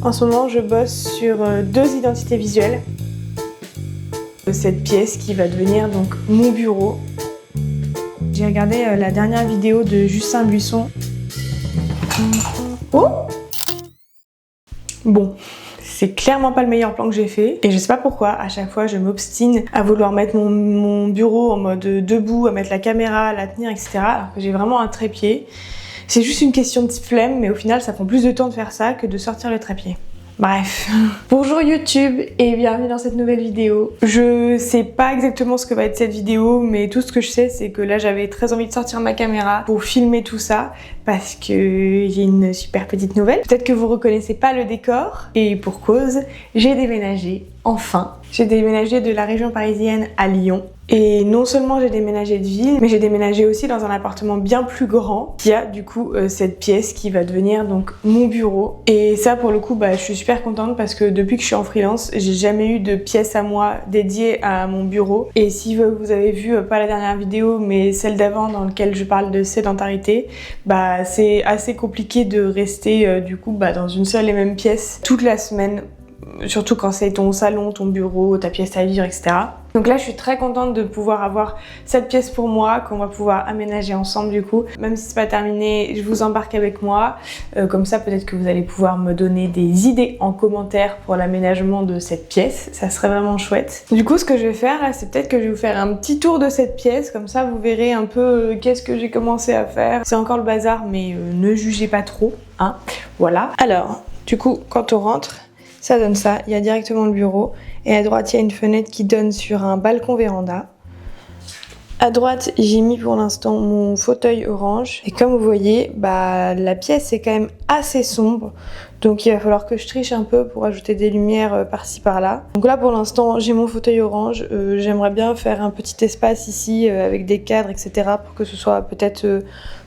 En ce moment, je bosse sur 2 identités visuelles. Cette pièce qui va devenir donc mon bureau. J'ai regardé la dernière vidéo de Justin Buisson. Oh! Bon, c'est clairement pas le meilleur plan que j'ai fait. Et je sais pas pourquoi, à chaque fois je m'obstine à vouloir mettre mon bureau en mode debout, à mettre la caméra, à la tenir, etc. Alors que j'ai vraiment un trépied. C'est juste une question de flemme, mais au final ça prend plus de temps de faire ça que de sortir le trépied. Bref. Bonjour YouTube et bienvenue dans cette nouvelle vidéo. Je sais pas exactement ce que va être cette vidéo, mais tout ce que je sais c'est que là j'avais très envie de sortir ma caméra pour filmer tout ça parce que j'ai une super petite nouvelle. Peut-être que vous reconnaissez pas le décor et pour cause, j'ai déménagé. Enfin, j'ai déménagé de la région parisienne à Lyon. Et non seulement j'ai déménagé de ville, mais j'ai déménagé aussi dans un appartement bien plus grand qui a du coup cette pièce qui va devenir donc mon bureau. Et ça pour le coup, je suis super contente parce que depuis que je suis en freelance, j'ai jamais eu de pièce à moi dédiée à mon bureau. Et si vous avez vu, pas la dernière vidéo, mais celle d'avant dans laquelle je parle de sédentarité, c'est assez compliqué de rester du coup dans une seule et même pièce toute la semaine. Surtout quand c'est ton salon, ton bureau, ta pièce à vivre, etc. Donc là, je suis très contente de pouvoir avoir cette pièce pour moi, qu'on va pouvoir aménager ensemble du coup. Même si c'est pas terminé, je vous embarque avec moi. Comme ça, peut-être que vous allez pouvoir me donner des idées en commentaire pour l'aménagement de cette pièce. Ça serait vraiment chouette. Du coup, ce que je vais faire là, c'est peut-être que je vais vous faire un petit tour de cette pièce. Comme ça, vous verrez un peu qu'est-ce que j'ai commencé à faire. C'est encore le bazar, mais ne jugez pas trop, hein. Voilà. Alors, du coup, quand on rentre, ça donne ça, il y a directement le bureau et à droite il y a une fenêtre qui donne sur un balcon véranda. À droite j'ai mis pour l'instant mon fauteuil orange et comme vous voyez la pièce est quand même assez sombre, donc il va falloir que je triche un peu pour ajouter des lumières par-ci par-là. Donc là pour l'instant j'ai mon fauteuil orange, j'aimerais bien faire un petit espace ici avec des cadres, etc. pour que ce soit peut-être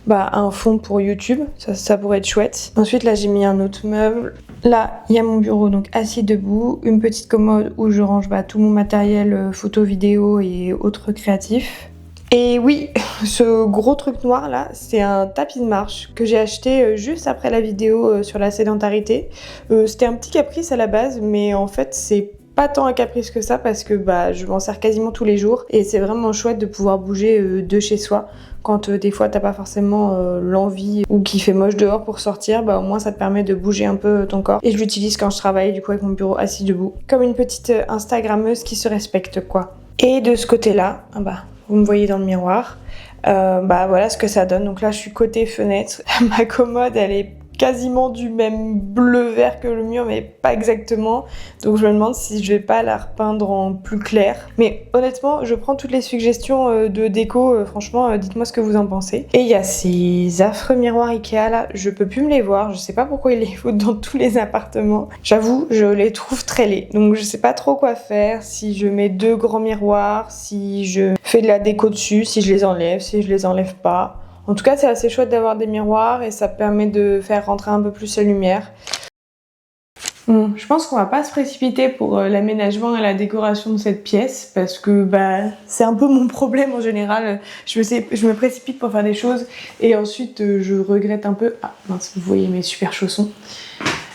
un fond pour YouTube, ça pourrait être chouette. Ensuite là j'ai mis un autre meuble. Là il y a mon bureau donc assis debout, une petite commode où je range tout mon matériel photo, vidéo et autres créatifs. Et oui, ce gros truc noir là, c'est un tapis de marche que j'ai acheté juste après la vidéo sur la sédentarité. C'était un petit caprice à la base, mais en fait c'est pas tant un caprice que ça parce que je m'en sers quasiment tous les jours et c'est vraiment chouette de pouvoir bouger de chez soi quand des fois t'as pas forcément l'envie ou qu'il fait moche dehors pour sortir, au moins ça te permet de bouger un peu ton corps. Et je l'utilise quand je travaille du coup avec mon bureau assis debout, comme une petite Instagrammeuse qui se respecte quoi. Et de ce côté-là, vous me voyez dans le miroir, voilà ce que ça donne. Donc là je suis côté fenêtre, ma commode elle est quasiment du même bleu-vert que le mur, mais pas exactement. Donc je me demande si je vais pas la repeindre en plus clair. Mais honnêtement, je prends toutes les suggestions de déco. Franchement, dites-moi ce que vous en pensez. Et il y a ces affreux miroirs Ikea là, je peux plus me les voir. Je sais pas pourquoi ils les foutent dans tous les appartements. J'avoue, je les trouve très laids. Donc je sais pas trop quoi faire. Si je mets 2 grands miroirs, si je fais de la déco dessus, si je les enlève, si je les enlève pas. En tout cas, c'est assez chouette d'avoir des miroirs et ça permet de faire rentrer un peu plus la lumière. Je pense qu'on va pas se précipiter pour l'aménagement et la décoration de cette pièce parce que c'est un peu mon problème en général. Je me précipite pour faire des choses et ensuite je regrette un peu. Ah mince, vous voyez mes super chaussons.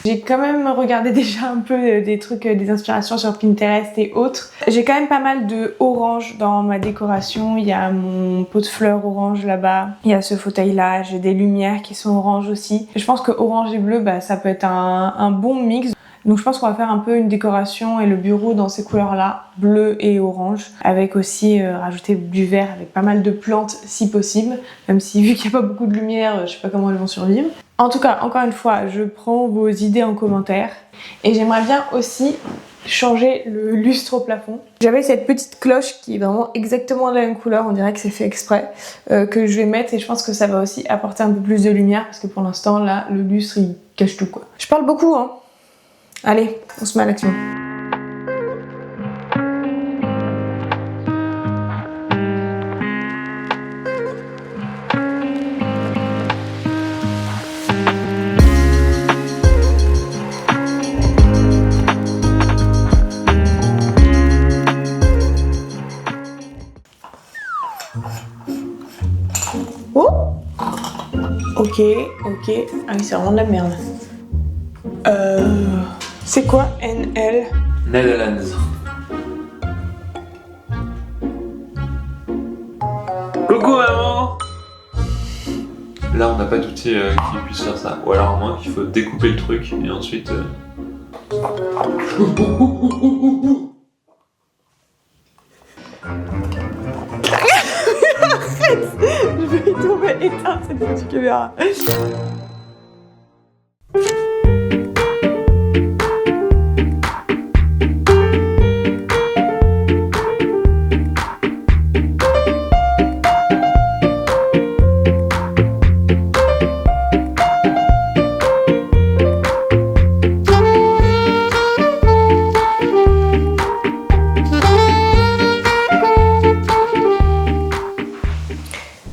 J'ai quand même regardé déjà un peu des trucs, des inspirations sur Pinterest et autres. J'ai quand même pas mal de orange dans ma décoration. Il y a mon pot de fleurs orange là-bas. Il y a ce fauteuil là. J'ai des lumières qui sont orange aussi. Je pense que orange et bleu, ça peut être un bon mix. Donc je pense qu'on va faire un peu une décoration et le bureau dans ces couleurs-là, bleu et orange, avec aussi rajouter du vert avec pas mal de plantes si possible, même si vu qu'il n'y a pas beaucoup de lumière, je sais pas comment elles vont survivre. En tout cas, encore une fois, je prends vos idées en commentaire et j'aimerais bien aussi changer le lustre au plafond. J'avais cette petite cloche qui est vraiment exactement de la même couleur, on dirait que c'est fait exprès, que je vais mettre et je pense que ça va aussi apporter un peu plus de lumière parce que pour l'instant là, le lustre il cache tout quoi. Je parle beaucoup hein. Allez, on se met à l'action. Oh! Ok. Ah oui, c'est vraiment de la merde. quoi NL? Netherlands. Coucou maman. Là on n'a pas d'outil qui puisse faire ça. Ou alors à moins qu'il faut découper le truc et ensuite... Arrête. Je vais tomber éteindre cette foutue caméra.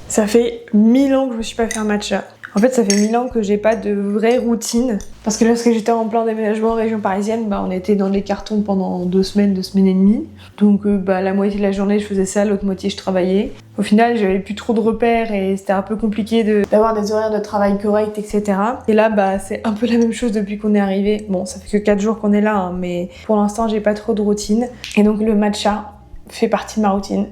Ça fait 1000 ans que je me suis pas fait un matcha. En fait, ça fait 1000 ans que j'ai pas de vraie routine. Parce que lorsque j'étais en plein déménagement en région parisienne, on était dans les cartons pendant 2 semaines et demie. Donc la moitié de la journée je faisais ça, l'autre moitié je travaillais. Au final, j'avais plus trop de repères et c'était un peu compliqué d'avoir des horaires de travail corrects, etc. Et là, c'est un peu la même chose depuis qu'on est arrivé. Bon, ça fait que 4 jours qu'on est là, mais pour l'instant, j'ai pas trop de routine. Et donc le matcha fait partie de ma routine.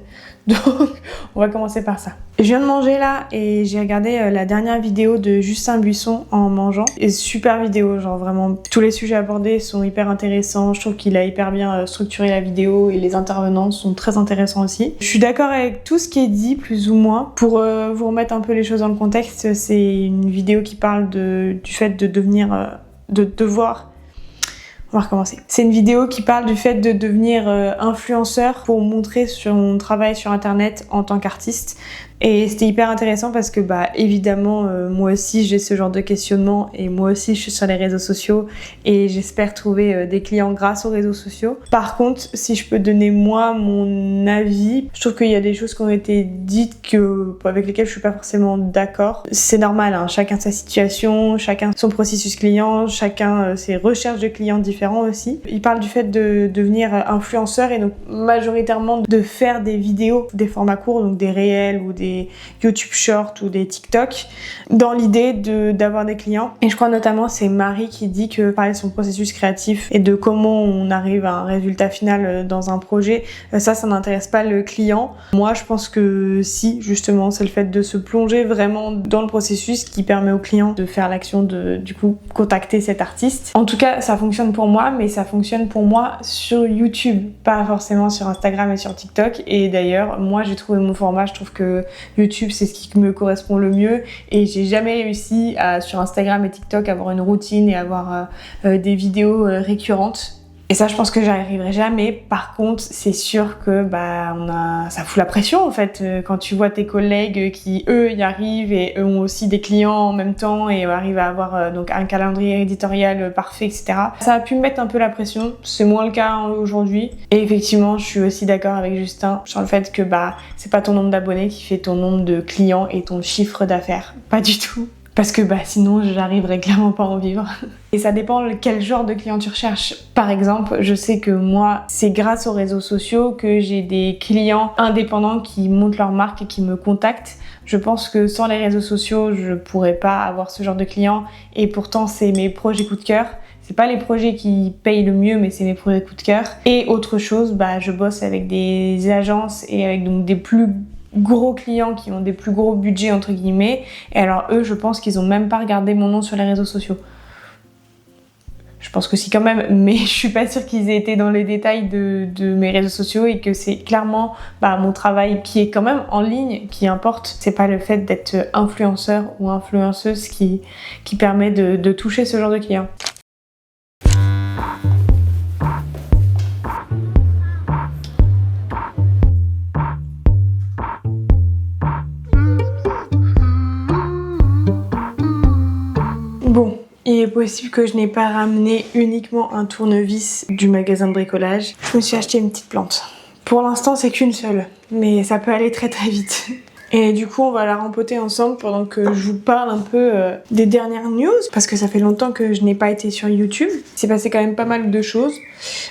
Donc, on va commencer par ça. Je viens de manger là et j'ai regardé la dernière vidéo de Justin Buisson en mangeant. Et super vidéo, genre vraiment tous les sujets abordés sont hyper intéressants. Je trouve qu'il a hyper bien structuré la vidéo et les intervenants sont très intéressants aussi. Je suis d'accord avec tout ce qui est dit plus ou moins. Pour vous remettre un peu les choses dans le contexte, c'est une vidéo qui parle du fait de devenir, de devoir... On va recommencer. C'est une vidéo qui parle du fait de devenir influenceur pour montrer son travail sur internet en tant qu'artiste. Et c'était hyper intéressant parce que évidemment moi aussi j'ai ce genre de questionnement et moi aussi je suis sur les réseaux sociaux et j'espère trouver des clients grâce aux réseaux sociaux. Par contre, si je peux donner moi mon avis, je trouve qu'il y a des choses qui ont été dites avec lesquelles je suis pas forcément d'accord. C'est normal, hein, chacun sa situation, chacun son processus client, chacun ses recherches de clients différents aussi. Il parle du fait de devenir influenceur et donc majoritairement de faire des vidéos, des formats courts, donc des réels ou des YouTube Shorts ou des TikTok dans l'idée d'avoir des clients. Et je crois notamment c'est Marie qui dit que parler de son processus créatif et de comment on arrive à un résultat final dans un projet, ça n'intéresse pas le client. Moi je pense que si, justement, c'est le fait de se plonger vraiment dans le processus qui permet au client de faire l'action de du coup contacter cet artiste. En tout cas ça fonctionne pour moi, mais ça fonctionne pour moi sur YouTube, pas forcément sur Instagram et sur TikTok. Et d'ailleurs moi j'ai trouvé mon format, je trouve que YouTube c'est ce qui me correspond le mieux et j'ai jamais réussi sur Instagram et TikTok avoir une routine et avoir des vidéos récurrentes. Et ça, je pense que j'y arriverai jamais. Par contre, c'est sûr que ça fout la pression en fait quand tu vois tes collègues qui eux y arrivent et eux ont aussi des clients en même temps et arrivent à avoir donc un calendrier éditorial parfait, etc. Ça a pu me mettre un peu la pression. C'est moins le cas aujourd'hui. Et effectivement, je suis aussi d'accord avec Justin sur le fait que c'est pas ton nombre d'abonnés qui fait ton nombre de clients et ton chiffre d'affaires. Pas du tout. Parce que sinon j'arriverais clairement pas à en vivre. Et ça dépend quel genre de client tu recherches. Par exemple, je sais que moi, c'est grâce aux réseaux sociaux que j'ai des clients indépendants qui montent leur marque et qui me contactent. Je pense que sans les réseaux sociaux, je pourrais pas avoir ce genre de clients. Et pourtant, c'est mes projets coup de cœur. C'est pas les projets qui payent le mieux, mais c'est mes projets coup de cœur. Et autre chose, je bosse avec des agences et avec donc des plus gros clients qui ont des plus gros budgets entre guillemets, et alors eux je pense qu'ils ont même pas regardé mon nom sur les réseaux sociaux. Je pense que si quand même, mais je suis pas sûre qu'ils aient été dans les détails de mes réseaux sociaux et que c'est clairement mon travail qui est quand même en ligne qui importe. C'est pas le fait d'être influenceur ou influenceuse qui permet de toucher ce genre de clients. Bon, il est possible que je n'ai pas ramené uniquement un tournevis du magasin de bricolage. Je me suis acheté une petite plante. Pour l'instant, c'est qu'une seule, mais ça peut aller très très vite. Et du coup, on va la rempoter ensemble pendant que je vous parle un peu des dernières news, parce que ça fait longtemps que je n'ai pas été sur YouTube. Il s'est passé quand même pas mal de choses,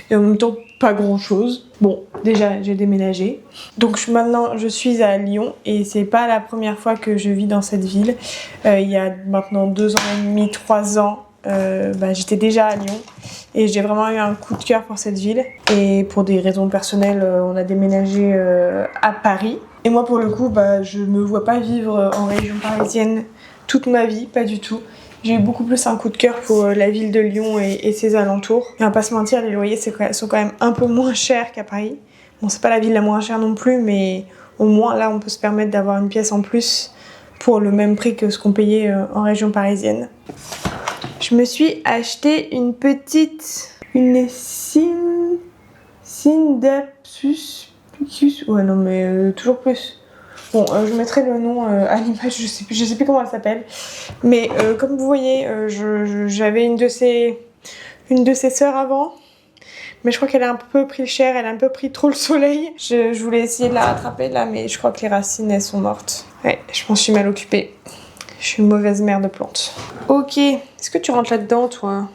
et en même temps pas grand chose. Bon, déjà j'ai déménagé, donc maintenant je suis à Lyon et c'est pas la première fois que je vis dans cette ville. Il y a maintenant 2 ans et demi, 3 ans, j'étais déjà à Lyon et j'ai vraiment eu un coup de cœur pour cette ville. Et pour des raisons personnelles, on a déménagé à Paris. Et moi, pour le coup, je me vois pas vivre en région parisienne toute ma vie, pas du tout. J'ai eu beaucoup plus un coup de cœur pour la ville de Lyon et ses alentours. Et on va pas se mentir, les loyers sont quand même un peu moins chers qu'à Paris. Bon, c'est pas la ville la moins chère non plus, mais au moins là, on peut se permettre d'avoir une pièce en plus pour le même prix que ce qu'on payait en région parisienne. Je me suis acheté une Syndapsus. Ouais, non, mais toujours plus. Bon, je mettrai le nom à l'image, je sais plus comment elle s'appelle. Mais comme vous voyez, j'avais une de ses sœurs avant. Mais je crois qu'elle a un peu pris cher, elle a un peu pris trop le soleil. Je voulais essayer de la rattraper là, mais je crois que les racines, elles sont mortes. Ouais, je m'en suis mal occupée. Je suis une mauvaise mère de plantes. Ok, est-ce que tu rentres là-dedans, toi?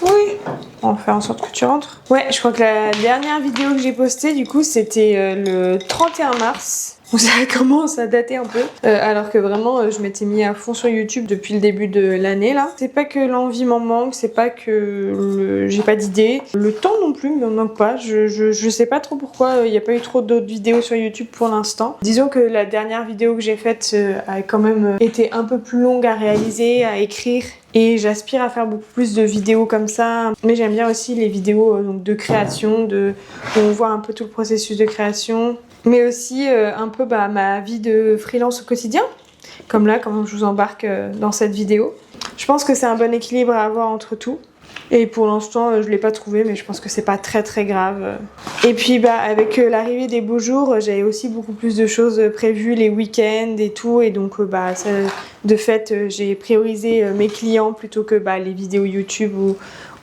Oui. On va faire en sorte que tu rentres. Ouais, je crois que la dernière vidéo que j'ai postée, du coup, c'était le 31 mars. Donc ça commence à dater un peu. Alors que vraiment, je m'étais mis à fond sur YouTube depuis le début de l'année, là. C'est pas que l'envie m'en manque, c'est pas que j'ai pas d'idées. Le temps non plus me manque pas. Je sais pas trop pourquoi il n'y a pas eu trop d'autres vidéos sur YouTube pour l'instant. Disons que la dernière vidéo que j'ai faite a quand même été un peu plus longue à réaliser, à écrire. Et j'aspire à faire beaucoup plus de vidéos comme ça. Mais j'aime bien aussi les vidéos donc de création, où on voit un peu tout le processus de création. Mais aussi un peu ma vie de freelance au quotidien. Comme là, quand je vous embarque dans cette vidéo. Je pense que c'est un bon équilibre à avoir entre tout. Et pour l'instant, je l'ai pas trouvé, mais je pense que c'est pas très très grave. Et puis avec l'arrivée des beaux jours, j'avais aussi beaucoup plus de choses prévues, les week-ends et tout. Et donc ça, de fait, j'ai priorisé mes clients plutôt que les vidéos YouTube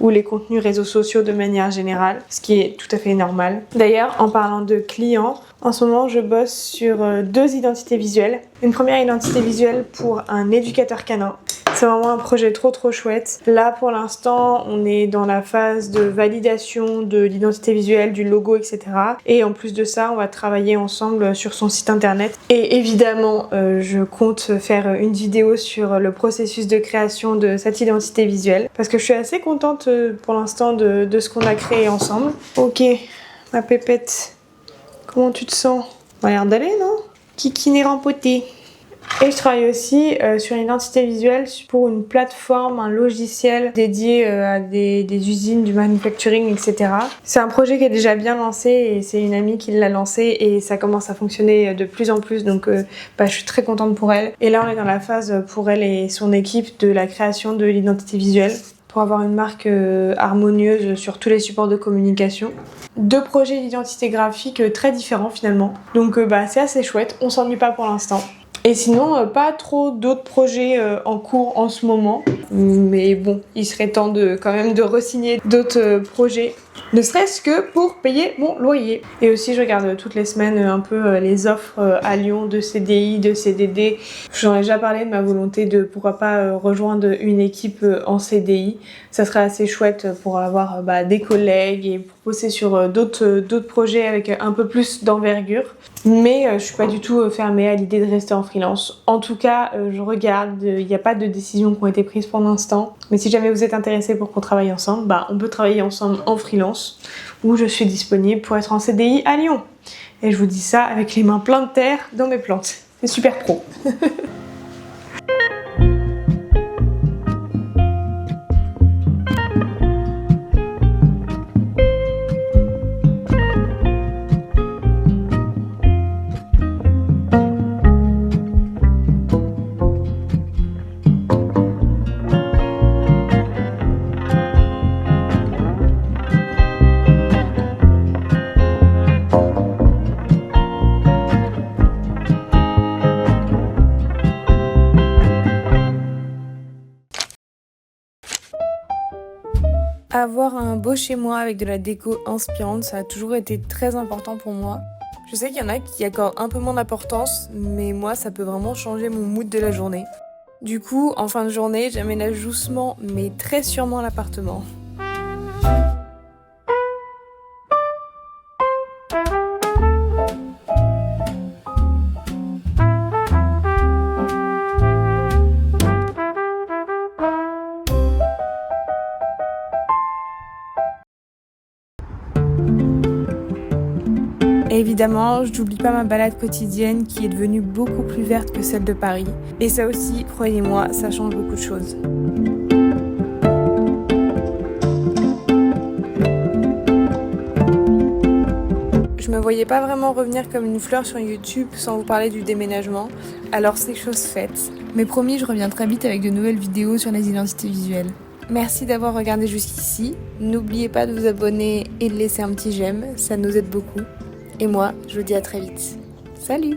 ou les contenus réseaux sociaux de manière générale, ce qui est tout à fait normal. D'ailleurs, en parlant de clients, en ce moment, je bosse sur 2 identités visuelles. Une première identité visuelle pour un éducateur canin. C'est vraiment un projet trop chouette. Là, pour l'instant, on est dans la phase de validation de l'identité visuelle, du logo, etc. Et en plus de ça, on va travailler ensemble sur son site internet. Et évidemment, je compte faire une vidéo sur le processus de création de cette identité visuelle. Parce que je suis assez contente pour l'instant de ce qu'on a créé ensemble. Ok, ma pépette, comment tu te sens? On a l'air d'aller, non? Kiki n'est rempoté. Et je travaille aussi sur une identité visuelle pour une plateforme, un logiciel dédié à des usines du manufacturing, etc. C'est un projet qui est déjà bien lancé et c'est une amie qui l'a lancé et ça commence à fonctionner de plus en plus, donc je suis très contente pour elle. Et là on est dans la phase pour elle et son équipe de la création de l'identité visuelle pour avoir une marque harmonieuse sur tous les supports de communication. 2 projets d'identité graphique très différents finalement, donc c'est assez chouette, on s'ennuie pas pour l'instant. Et sinon, pas trop d'autres projets en cours en ce moment. Mais bon, il serait temps quand même de re-signer d'autres projets. Ne serait-ce que pour payer mon loyer. Et aussi, je regarde toutes les semaines un peu les offres à Lyon de CDI, de CDD. J'en ai déjà parlé de ma volonté de pourquoi pas rejoindre une équipe en CDI. Ça serait assez chouette pour avoir des collègues et pour bosser sur d'autres projets avec un peu plus d'envergure. Mais je suis pas du tout fermée à l'idée de rester en freelance. En tout cas, je regarde, il n'y a pas de décisions qui ont été prises pour l'instant. Mais si jamais vous êtes intéressés pour qu'on travaille ensemble, on peut travailler ensemble en freelance où je suis disponible pour être en CDI à Lyon. Et je vous dis ça avec les mains pleines de terre dans mes plantes. C'est super pro. Avoir un beau chez moi avec de la déco inspirante, ça a toujours été très important pour moi. Je sais qu'il y en a qui accordent un peu moins d'importance, mais moi ça peut vraiment changer mon mood de la journée. Du coup, en fin de journée, j'aménage doucement mais très sûrement l'appartement. Et évidemment, je n'oublie pas ma balade quotidienne qui est devenue beaucoup plus verte que celle de Paris. Et ça aussi, croyez-moi, ça change beaucoup de choses. Je me voyais pas vraiment revenir comme une fleur sur YouTube sans vous parler du déménagement, alors c'est chose faite. Mais promis, je reviens très vite avec de nouvelles vidéos sur les identités visuelles. Merci d'avoir regardé jusqu'ici, n'oubliez pas de vous abonner et de laisser un petit j'aime, ça nous aide beaucoup. Et moi, je vous dis à très vite. Salut!